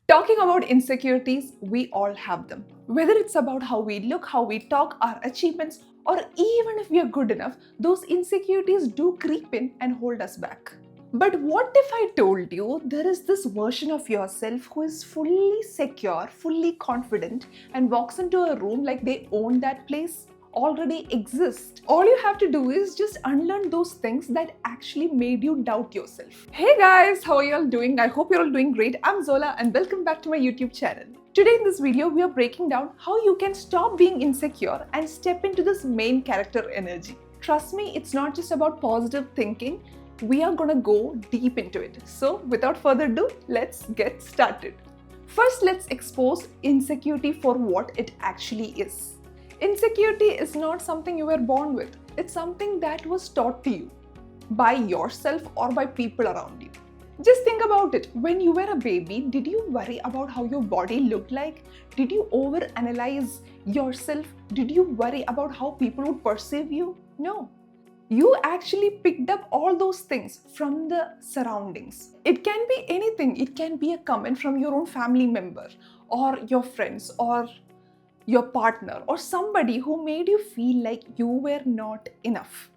Talking about insecurities, we all have them. Whether it's about how we look, how we talk, our achievements, or even if we are good enough, those insecurities do creep in and hold us back. But what if I told you there is this version of yourself who is fully secure, fully confident, and walks into a room like they own that place? Already exist. All you have to do is just unlearn those things that actually made you doubt yourself. Hey guys, how are you all doing? I hope you're all doing great. I'm Zola and welcome back to my YouTube channel. Today in this video, we are breaking down how you can stop being insecure and step into this main character energy. Trust me, it's not just about positive thinking. We are gonna go deep into it. So without further ado, let's get started. First, let's expose insecurity for what it actually is. Insecurity is not something you were born with. It's something that was taught to you by yourself or by people around you. Just think about it. When you were a baby, did you worry about how your body looked like? Did you overanalyze yourself? Did you worry about how people would perceive you? No. You actually picked up all those things from the surroundings. It can be anything. It can be a comment from your own family member or your friends or your partner or somebody who made you feel like you were not enough.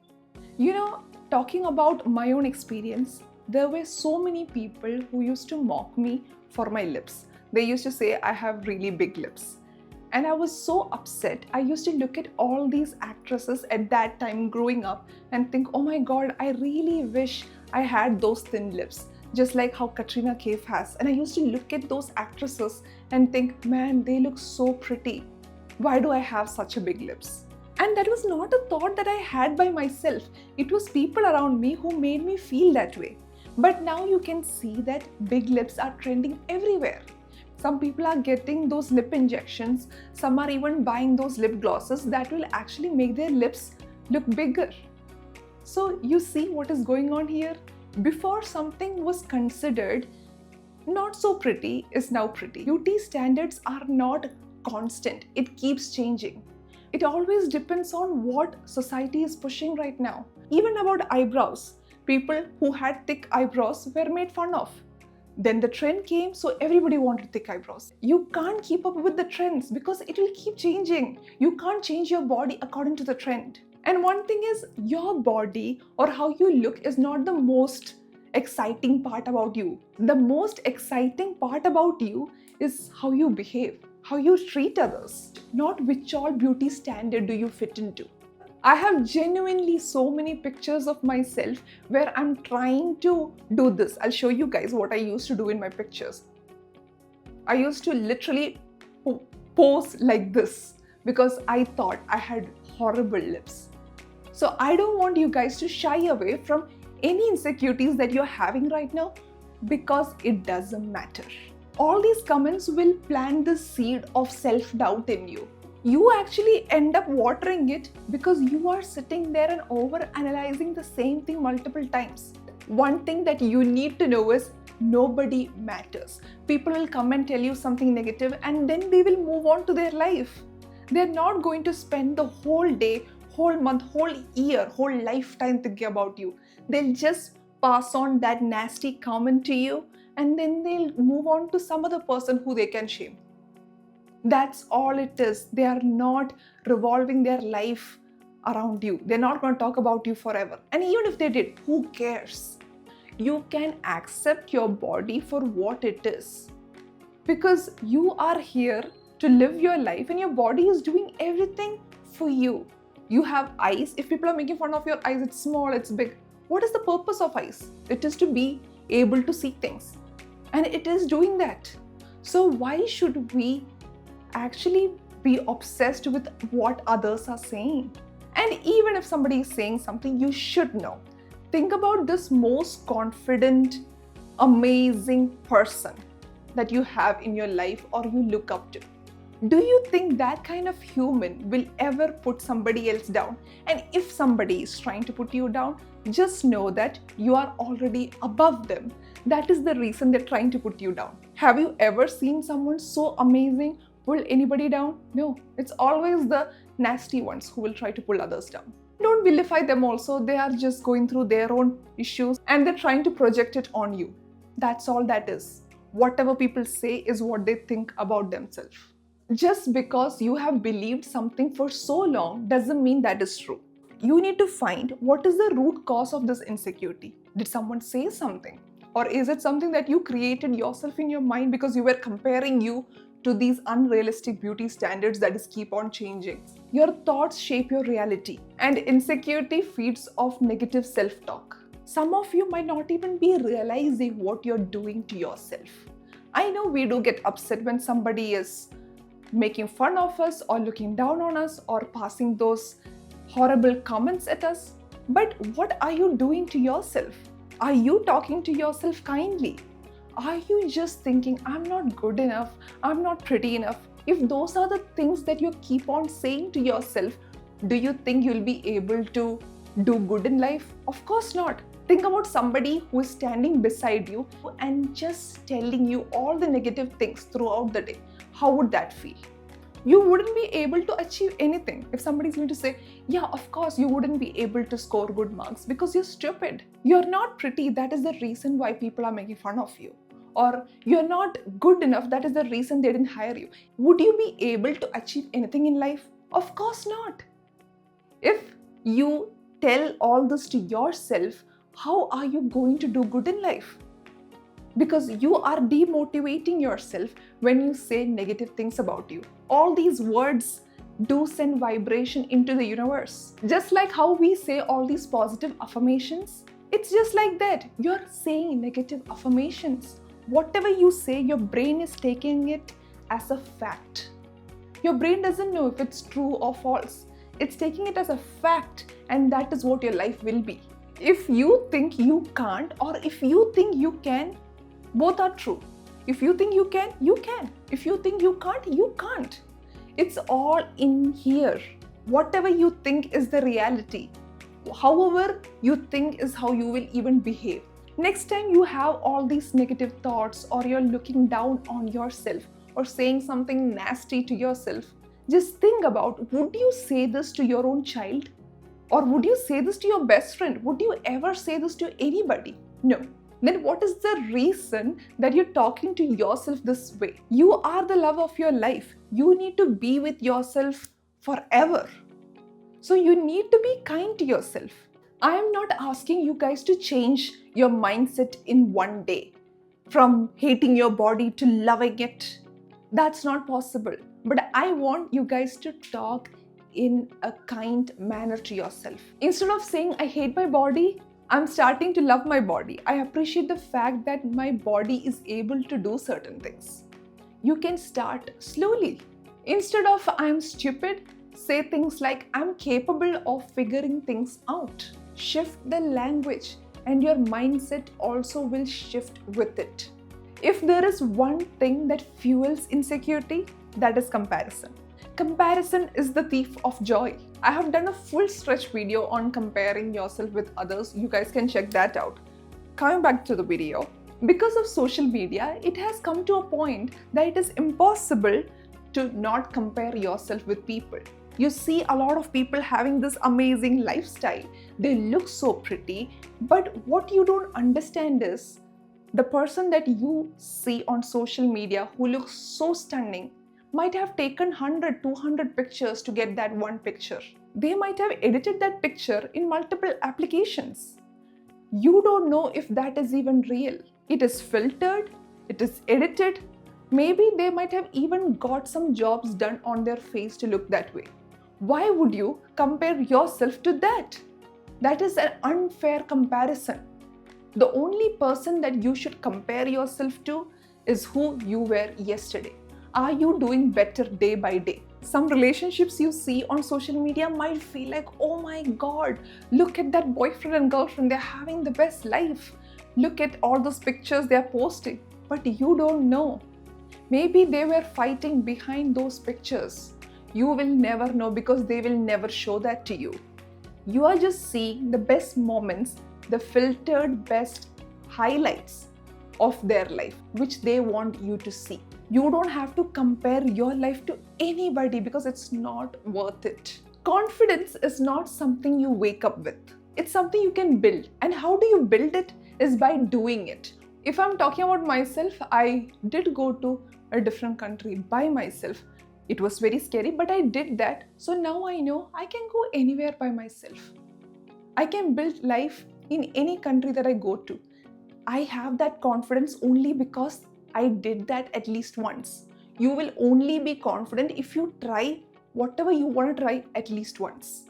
Talking about my own experience, there were so many people who used to mock me for my lips. They used to say I have really big lips. And I was so upset. I used to look at all these actresses at that time growing up and think, oh my God, I really wish I had those thin lips, just like how Katrina Kaif has. And I used to look at those actresses and think, man, they look so pretty. Why do I have such a big lips? And that was not a thought that I had by myself. It was people around me who made me feel that way. But now you can see that big lips are trending everywhere. Some people are getting those lip injections. Some are even buying those lip glosses that will actually make their lips look bigger. So you see what is going on here? Before, something was considered not so pretty is now pretty. Beauty standards are not constant. It keeps changing. It always depends on what society is pushing right now. Even about eyebrows. People who had thick eyebrows were made fun of. Then the trend came, so everybody wanted thick eyebrows. You can't keep up with the trends because it will keep changing. You can't change your body according to the trend. And one thing is, your body or how you look is not the most exciting part about you. The most exciting part about you is how you behave, how you treat others, not which all beauty standard do you fit into. I have genuinely so many pictures of myself where I'm trying to do this. I'll show you guys what I used to do in my pictures. I used to literally pose like this because I thought I had horrible lips. So I don't want you guys to shy away from any insecurities that you're having right now because it doesn't matter. All these comments will plant the seed of self-doubt in you. You actually end up watering it because you are sitting there and over-analyzing the same thing multiple times. One thing that you need to know is nobody matters. People will come and tell you something negative and then they will move on to their life. They're not going to spend the whole day, whole month, whole year, whole lifetime thinking about you. They'll just pass on that nasty comment to you and then they'll move on to some other person who they can shame. That's all it is. They are not revolving their life around you. They're not going to talk about you forever. And even if they did, who cares? You can accept your body for what it is. Because you are here to live your life and your body is doing everything for you. You have eyes. If people are making fun of your eyes, it's small, it's big. What is the purpose of eyes? It is to be able to see things. And it is doing that. So why should we actually be obsessed with what others are saying? And even if somebody is saying something, you should know. Think about this most confident, amazing person that you have in your life or you look up to. Do you think that kind of human will ever put somebody else down? And if somebody is trying to put you down, just know that you are already above them. That is the reason they're trying to put you down. Have you ever seen someone so amazing pull anybody down? No, it's always the nasty ones who will try to pull others down. Don't vilify them also. They are just going through their own issues and they're trying to project it on you. That's all that is. whatever people say is what they think about themselves. Just because you have believed something for so long doesn't mean that is true. You need to find what is the root cause of this insecurity. Did someone say something? Or is it something that you created yourself in your mind because you were comparing you to these unrealistic beauty standards that is keep on changing? Your thoughts shape your reality, and insecurity feeds off negative self-talk. Some of you might not even be realizing what you're doing to yourself. I know we do get upset when somebody is making fun of us or looking down on us or passing those horrible comments at us. But what are you doing to yourself? Are you talking to yourself kindly? Are you just thinking, I'm not good enough, I'm not pretty enough? If those are the things that you keep on saying to yourself, do you think you'll be able to do good in life? Of course not. Think about somebody who is standing beside you and just telling you all the negative things throughout the day. How would that feel? You wouldn't be able to achieve anything. If somebody's going to say, yeah, of course, you wouldn't be able to score good marks because you're stupid. You're not pretty. That is the reason why people are making fun of you. Or you're not good enough. That is the reason they didn't hire you. Would you be able to achieve anything in life? Of course not. If you tell all this to yourself, how are you going to do good in life? Because you are demotivating yourself when you say negative things about you. All these words do send vibration into the universe. Just like how we say all these positive affirmations, it's just like that. You're saying negative affirmations. Whatever you say, your brain is taking it as a fact. Your brain doesn't know if it's true or false. It's taking it as a fact, and that is what your life will be. If you think you can't, or if you think you can, both are true. If you think you can, you can. If you think you can't, you can't. It's all in here. Whatever you think is the reality. However you think is how you will even behave. Next time you have all these negative thoughts, or you're looking down on yourself, or saying something nasty to yourself, just think about, would you say this to your own child? Or would you say this to your best friend? Would you ever say this to anybody? No. Then what is the reason that you're talking to yourself this way? You are the love of your life. You need to be with yourself forever. So you need to be kind to yourself. I am not asking you guys to change your mindset in one day, from hating your body to loving it. That's not possible. But I want you guys to talk in a kind manner to yourself. Instead of saying, I hate my body, I'm starting to love my body. I appreciate the fact that my body is able to do certain things. You can start slowly. Instead of I'm stupid, say things like I'm capable of figuring things out. Shift the language, and your mindset also will shift with it. If there is one thing that fuels insecurity, that is comparison. Comparison is the thief of joy. I have done a full stretch video on comparing yourself with others. You guys can check that out. Coming back to the video, because of social media, it has come to a point that it is impossible to not compare yourself with people. You see a lot of people having this amazing lifestyle. They look so pretty, but what you don't understand is the person that you see on social media who looks so stunning might have taken 100, 200 pictures to get that one picture. They might have edited that picture in multiple applications. You don't know if that is even real. It is filtered, it is edited. Maybe they might have even got some jobs done on their face to look that way. Why would you compare yourself to that? That is an unfair comparison. The only person that you should compare yourself to is who you were yesterday. Are you doing better day by day? Some relationships you see on social media might feel like, oh my God, look at that boyfriend and girlfriend, they're having the best life. Look at all those pictures they're posting. But you don't know. Maybe they were fighting behind those pictures. You will never know because they will never show that to you. You are just seeing the best moments, the filtered best highlights of their life, which they want you to see. You don't have to compare your life to anybody because it's not worth it. Confidence is not something you wake up with. It's something you can build. And how do you build it? Is by doing it. If I'm talking about myself, I did go to a different country by myself. It was very scary, but I did that. So now I know I can go anywhere by myself. I can build life in any country that I go to. I have that confidence only because I did that at least once. You will only be confident if you try whatever you want to try at least once.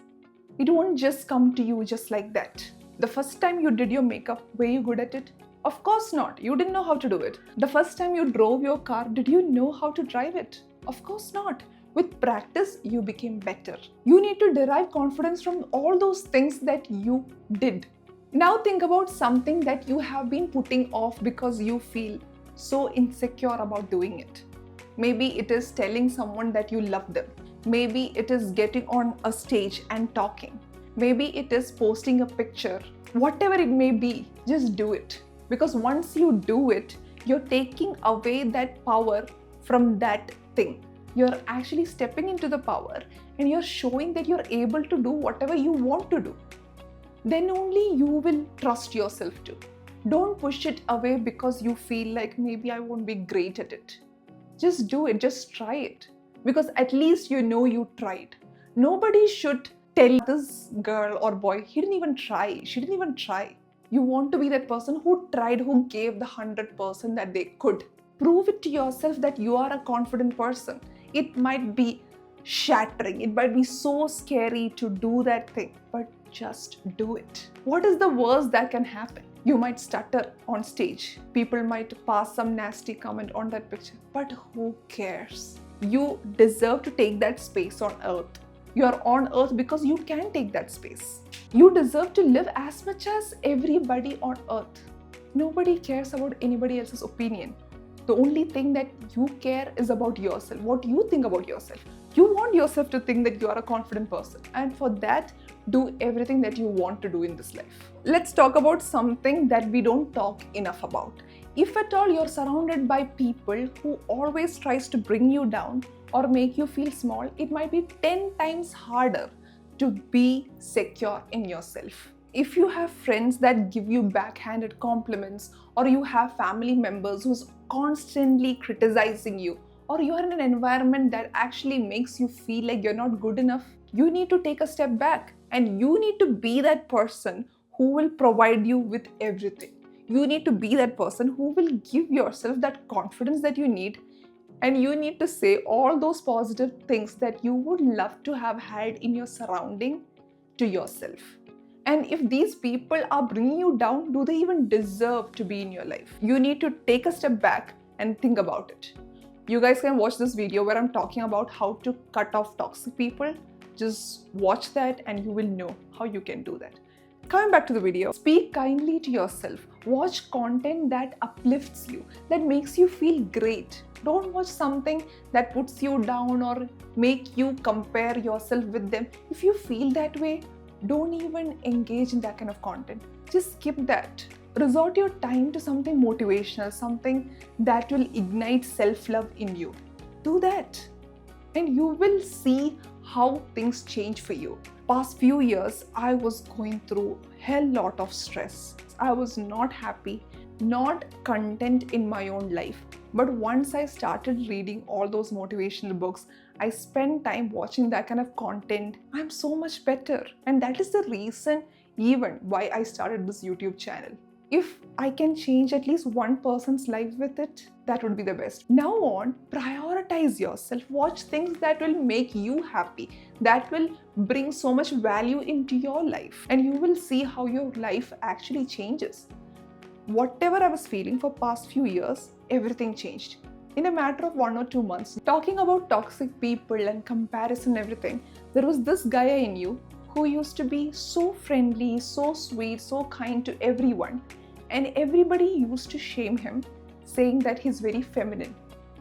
It won't just come to you just like that. The first time you did your makeup, were you good at it? Of course not. You didn't know how to do it. The first time you drove your car, did you know how to drive it? Of course not. With practice, you became better. You need to derive confidence from all those things that you did. Now think about something that you have been putting off because you feel so insecure about doing it. Maybe it is telling someone that you love them. Maybe it is getting on a stage and talking. Maybe it is posting a picture. Whatever it may be, just do it. Because once you do it, you're taking away that power from that thing. You're actually stepping into the power and you're showing that you're able to do whatever you want to do. Then only you will trust yourself too. Don't push it away because you feel like maybe I won't be great at it. Just do it, just try it. Because at least you know you tried. Nobody should tell this girl or boy, he didn't even try, she didn't even try. You want to be that person who tried, who gave the 100% that they could. Prove it to yourself that you are a confident person. It might be shattering, it might be so scary to do that thing, but just do it. What is the worst that can happen? You might stutter on stage. People might pass some nasty comment on that picture. But who cares? You deserve to take that space on earth. You are on earth because you can take that space. You deserve to live as much as everybody on earth. Nobody cares about anybody else's opinion. The only thing that you care is about yourself, what you think about yourself. You want yourself to think that you are a confident person, and for that, do everything that you want to do in this life. Let's talk about something that we don't talk enough about. If at all you're surrounded by people who always tries to bring you down or make you feel small, it might be 10 times harder to be secure in yourself. If you have friends that give you backhanded compliments, or you have family members who's constantly criticizing you, or you are in an environment that actually makes you feel like you're not good enough, you need to take a step back and you need to be that person who will provide you with everything. You need to be that person who will give yourself that confidence that you need, and you need to say all those positive things that you would love to have had in your surrounding to yourself. And if these people are bringing you down, do they even deserve to be in your life? You need to take a step back and think about it. You guys can watch this video where I'm talking about how to cut off toxic people. Just watch that and you will know how you can do that. Coming back to the video, speak kindly to yourself. Watch content that uplifts you, that makes you feel great. Don't watch something that puts you down or make you compare yourself with them. If you feel that way, don't even engage in that kind of content. Just skip that. Resort your time to something motivational, something that will ignite self-love in you. Do that. And you will see how things change for you. Past few years, I was going through a hell lot of stress. I was not happy, not content in my own life. But once I started reading all those motivational books, I spent time watching that kind of content, I'm so much better. And that is the reason even why I started this YouTube channel. If I can change at least one person's life with it, that would be the best. Now on, prioritize yourself. Watch things that will make you happy, that will bring so much value into your life. And you will see how your life actually changes. Whatever I was feeling for past few years, everything changed. In a matter of 1 or 2 months, talking about toxic people and comparison and everything, there was this guy I knew who used to be so friendly, so sweet, so kind to everyone. And everybody used to shame him, saying that he's very feminine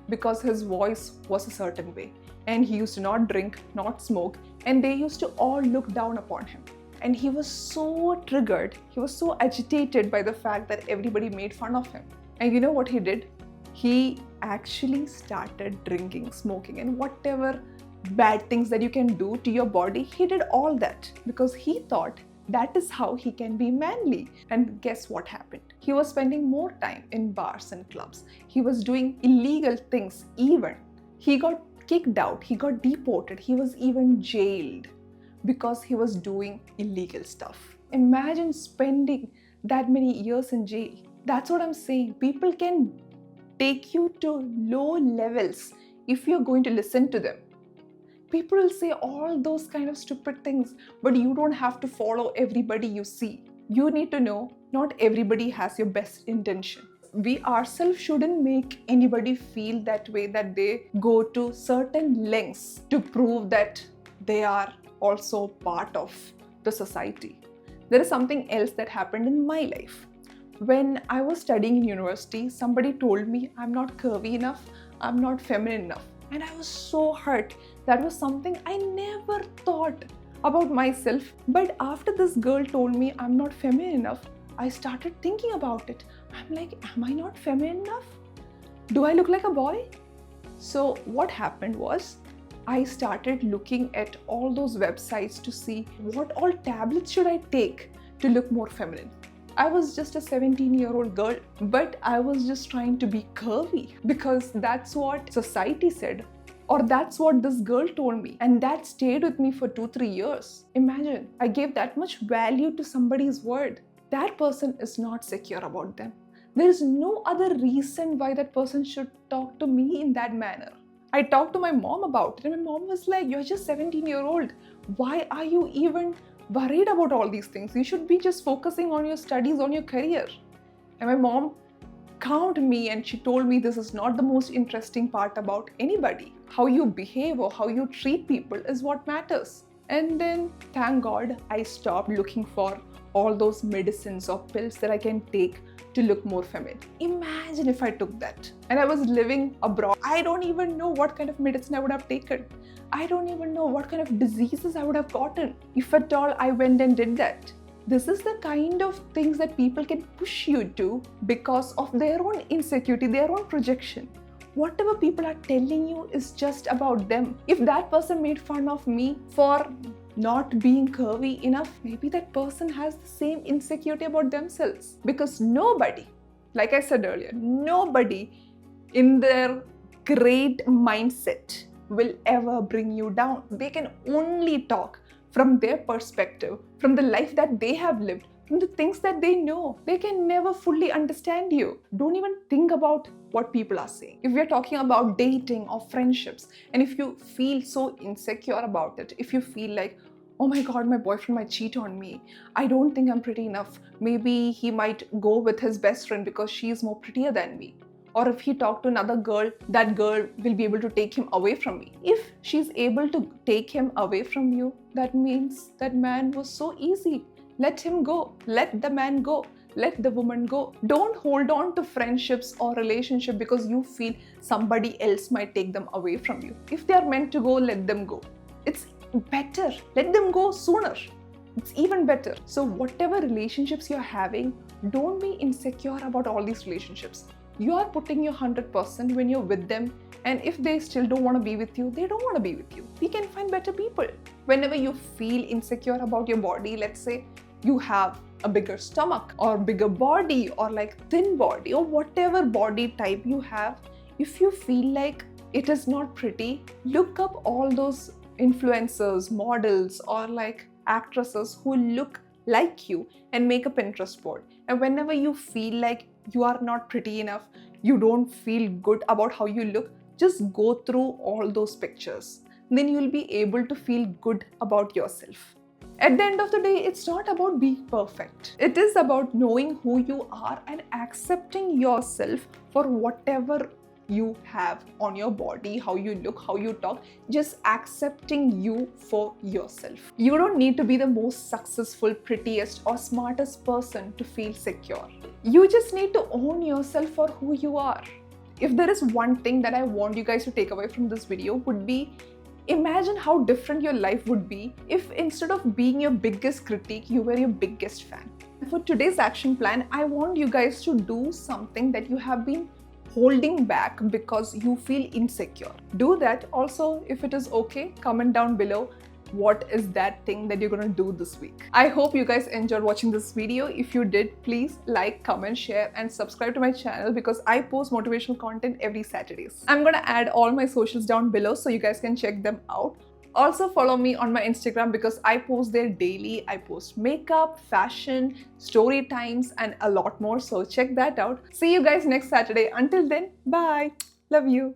because his voice was a certain way. And he used to not drink, not smoke, and they used to all look down upon him. And he was so triggered, he was so agitated by the fact that everybody made fun of him. And you know what he did? He actually started drinking, smoking, and whatever bad things that you can do to your body, he did all that because he thought That is how he can be manly. And guess what happened? He was spending more time in bars and clubs. He was doing illegal things even. He got kicked out, he got deported, he was even jailed because he was doing illegal stuff. Imagine spending that many years in jail. That's what I'm saying. People can take you to low levels if you're going to listen to them. People will say all those kind of stupid things, but you don't have to follow everybody you see. You need to know not everybody has your best intention. We ourselves shouldn't make anybody feel that way, that they go to certain lengths to prove that they are also part of the society. There is something else that happened in my life. When I was studying in university, somebody told me I'm not curvy enough, I'm not feminine enough. And I was so hurt. That was something I never thought about myself. But after this girl told me I'm not feminine enough, I started thinking about it. I'm like, am I not feminine enough? Do I look like a boy? So what happened was, I started looking at all those websites to see what all tablets should I take to look more feminine. I was just a 17-year-old girl, but I was just trying to be curvy because that's what society said, or that's what this girl told me, and that stayed with me for 2-3 years. Imagine, I gave that much value to somebody's word. That person is not secure about them. There is no other reason why that person should talk to me in that manner. I talked to my mom about it, and my mom was like, you're just 17-year-old. Why are you even worried about all these things? You should be just focusing on your studies, on your career. And my mom calmed me and she told me this is not the most interesting part about anybody. How you behave or how you treat people is what matters. And then, thank God, I stopped looking for all those medicines or pills that I can take to look more feminine. Imagine if I took that and I was living abroad. I don't even know what kind of medicine I would have taken. I don't even know what kind of diseases I would have gotten if at all I went and did that. This is the kind of things that people can push you to because of their own insecurity, their own projection. Whatever people are telling you is just about them. If that person made fun of me for not being curvy enough, maybe that person has the same insecurity about themselves. Because nobody, like I said earlier, nobody in their great mindset will ever bring you down. They can only talk from their perspective, from the life that they have lived, from the things that they know. They can never fully understand you. Don't even think about what people are saying. If we're talking about dating or friendships, and if you feel so insecure about it, if you feel like, oh my God, my boyfriend might cheat on me, I don't think I'm pretty enough, maybe he might go with his best friend because she's more prettier than me. Or if he talked to another girl, that girl will be able to take him away from me. If she's able to take him away from you, that means that man was so easy. Let him go. Let the man go. Let the woman go. Don't hold on to friendships or relationship because you feel somebody else might take them away from you. If they are meant to go, let them go. It's better. Let them go sooner. It's even better. So whatever relationships you're having, don't be insecure about all these relationships. You are putting your 100% when you're with them, and if they still don't want to be with you, they don't want to be with you. We can find better people. Whenever you feel insecure about your body, let's say you have a bigger stomach or bigger body or like thin body or whatever body type you have, if you feel like it is not pretty, look up all those influencers, models or like actresses who look like you and make a Pinterest board. And whenever you feel like you are not pretty enough, you don't feel good about how you look, just go through all those pictures. Then you'll be able to feel good about yourself. At the end of the day, it's not about being perfect. It is about knowing who you are and accepting yourself for whatever you have on your body, how you look, how you talk, just accepting you for yourself. You don't need to be the most successful, prettiest or smartest person to feel secure. You just need to own yourself for who you are. If there is one thing that I want you guys to take away from this video would be, imagine how different your life would be if instead of being your biggest critique, you were your biggest fan. For today's action plan, I want you guys to do something that you have been holding back because you feel insecure. Do that. Also, if it is okay, comment down below. what is that thing that you're gonna do this week. I hope you guys enjoyed watching this video. If you did, please like, comment, share, and subscribe to my channel because I post motivational content every Saturdays. I'm gonna add all my socials down below so you guys can check them out. Also follow me on my Instagram because I post there daily. I post makeup, fashion, story times, and a lot more. So check that out. See you guys next Saturday. Until then, bye. Love you.